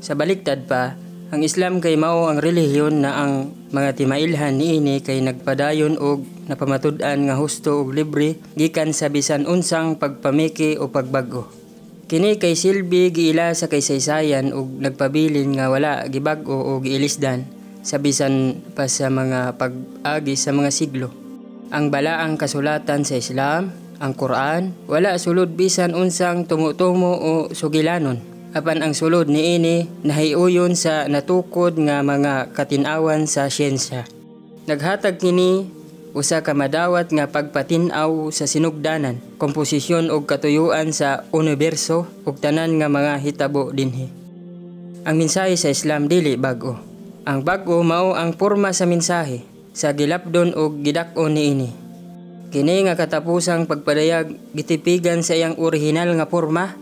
Sa baliktad pa, ang Islam kay mao ang relihiyon na ang mga timailhan niini kay nagpadayon og napamatud-an nga husto og libre gikan sa bisan unsang pagpamiki o pagbag-o. Kini kay silbi giila sa kaysaysayan ug nagpabilin nga wala gibag-o o giilisdan sa bisan pa sa mga pag-agi sa mga siglo. Ang balaang kasulatan sa Islam, ang Quran, wala sulod bisan unsang tumutumo o sugilanon. Apan ang sulod niini nahiuyon sa natukod nga mga katin-awan sa siyensya. Naghatag kini usa ka madawat nga pagpatin-aw sa sinugdanan, komposisyon ug katuyuan sa universo ug tanan nga mga hitabo dinhi. Ang mensahe sa Islam dili bag-o. Ang bag-o mao ang porma sa mensahe sa gilapdon ug gidak-on niini. Kini nga katapusang pagpadayag gitipigan sa iyang orihinal nga porma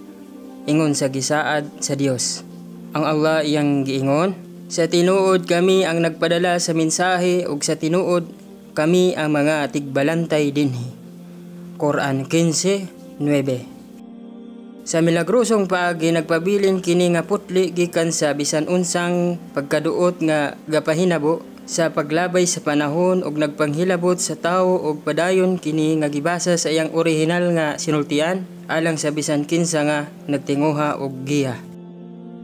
ingon sa gisaad sa Dios. Ang Allah iyang giingon, sa tinuod kami ang nagpadala sa mensahe ug sa tinuod kami ang mga tigbalantay dinhi. Quran 15:9. Sa milagrosong paagi nagpabilin kini nga putli gikan sa bisan unsang pagkaduot nga gapahinabo sa paglabay sa panahon ug nagpanghilabot sa tawo ug padayon kini nga gibasa sa iyang orihinal nga sinultian alang sa bisan kinsa nga nagtinguha og giya.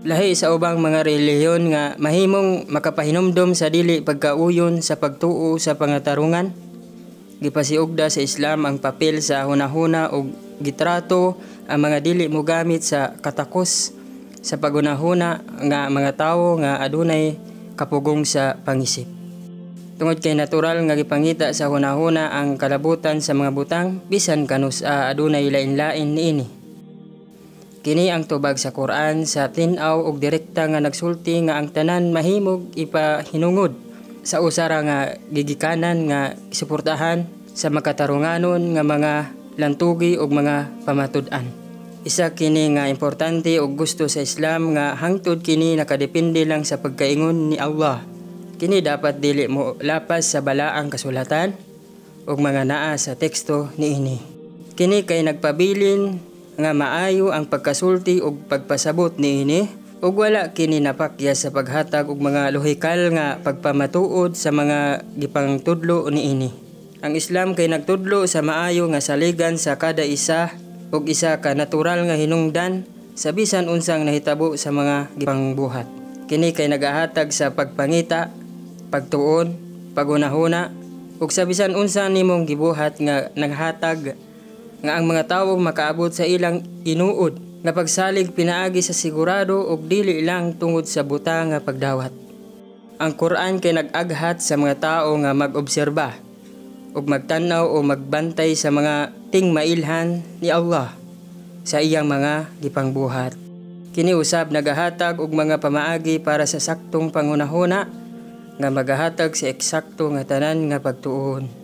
Lahi sa ubang mga relihiyon nga mahimong makapahinumdom sa dili pagkauyon sa pagtuo sa pangatarungan. Gipasiugda sa Islam ang papel sa hunahuna ug gitrato ang mga dili mogamit sa katakos sa pagunahuna nga mga tawo nga adunay kapugong sa pangisip. Tungod kay natural nga gipangita sa hunahuna ang kalabutan sa mga butang bisan kanus adunay lain-lain niini. Kini ang tubag sa Quran sa tin-aw og direkta nga nagsulti nga ang tanan mahimog ipahinungod sa usara nga gigikanan nga suportahan sa makatarunganon nga mga lantugi ug mga pamatud-an. Isa kini nga importante ug gusto sa Islam nga hangtod kini nakadepende lang sa pagkaingon ni Allah. Kini dapat dili mo lapas sa balaang kasulatan ug mga naa sa teksto niini. Kini kay nagpabilin nga maayo ang pagkasulti ug pagpasabot niini ug wala kini napakya sa paghatag og mga lohikal nga pagpamatuod sa mga gipangtudlo niini. Ang Islam kay nagtudlo sa maayo nga saligan sa kada isa ug isa ka natural nga hinungdan sa bisan unsang nahitabo sa mga gipangbuhat. Kini kay nagahatag sa pagpangita, pagtuon, pagunahuna ug sa bisan unsa nimong gibuhat nga naghatag nga ang mga tawo makaabot sa ilang inuod nga pagsalig pinaagi sa sigurado ug dili lang tungod sa buta nga pagdawat. Ang Quran kay nag-aghat sa mga tawo nga mag-obserba ug magtanaw o magbantay sa mga tingmailhan ni Allah sa iyang mga gipangbuhat. Kini usab nagahatag og mga pamaagi para sa saktong pangunahuna nga magahatag sa eksakto nga tanan nga pagtuon.